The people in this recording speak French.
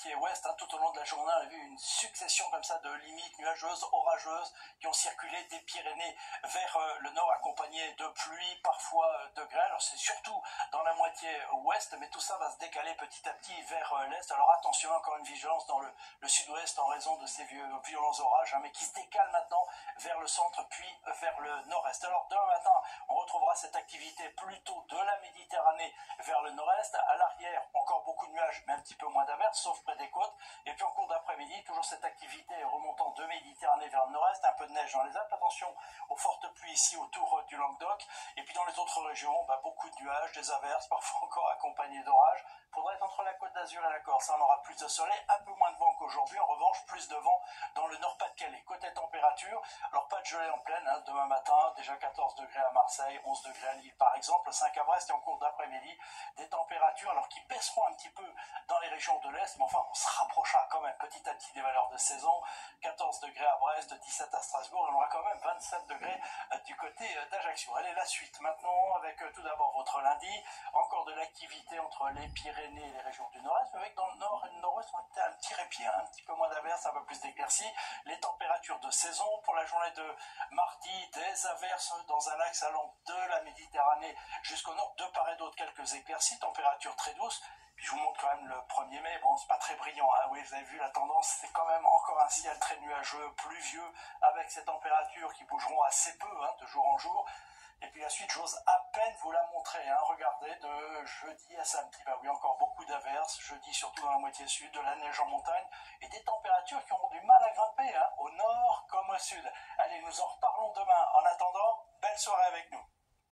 moitié ouest, hein, tout au long de la journée, on a vu une succession comme ça de limites nuageuses, orageuses, qui ont circulé des Pyrénées vers le nord, accompagnées de pluie, parfois de grêle. Alors c'est surtout dans la moitié ouest, mais tout ça va se décaler petit à petit vers l'est. Alors attention, encore une vigilance dans le sud-ouest en raison de ces violents orages, hein, mais qui se décalent maintenant vers le centre puis vers le nord-est. Alors demain matin, on retrouvera cette activité plutôt de la Méditerranée vers le nord-est. À l'arrière, encore beaucoup de nuages, mais un petit peu moins d'averses, sauf près des côtes. Et puis en cours d'après-midi, toujours cette activité remontant de Méditerranée vers le nord-est, un peu de neige dans les Alpes. Attention aux fortes pluies ici autour du Languedoc. Et puis dans les autres régions, beaucoup de nuages, des averses, parfois encore accompagnés d'orages. Faudrait être entre la Côte d'Azur et la Corse. On aura plus de soleil, un peu moins de vent qu'aujourd'hui. En revanche, plus de vent dans le Nord-Pas-de-Calais. Côté température, alors pas de gelée en pleine, hein, demain matin, déjà 14 degrés à Marseille, 11 degrés à Lille par exemple, 5 à Brest et en cours d'après-midi, des températures alors qui baisseront un petit peu dans les régions de l'Est, mais enfin on se rapprochera quand même petit à petit des valeurs de saison. 14 degrés à Brest, 17 à Strasbourg, et on aura quand même 27 degrés du côté d'Ajaccio. Allez, la suite maintenant avec tout d'abord votre lundi, encore de l'activité entre les Pyrénées et les régions du nord-est, mais avec dans le nord et le nord-ouest on a un petit répit, hein, un petit peu moins d'averses, un peu plus d'éclaircies. Les températures de saison pour la journée de mardi, des averses dans un axe allant de la Méditerranée jusqu'au nord, de part et d'autre quelques éclaircies, température très douce. Puis je vous montre quand même le 1er mai, bon c'est pas très brillant, hein. Oui vous avez vu la tendance, c'est quand même encore un ciel très nuageux, pluvieux, avec ces températures qui bougeront assez peu, hein, de jour en jour. Et puis la suite, j'ose à peine vous la montrer, hein. Regardez, de jeudi à samedi, oui, encore beaucoup d'averses, jeudi surtout dans la moitié sud, de la neige en montagne, et des températures qui auront du mal à grimper, hein, au nord comme au sud. Allez, nous en reparlons demain. En attendant, belle soirée avec nous.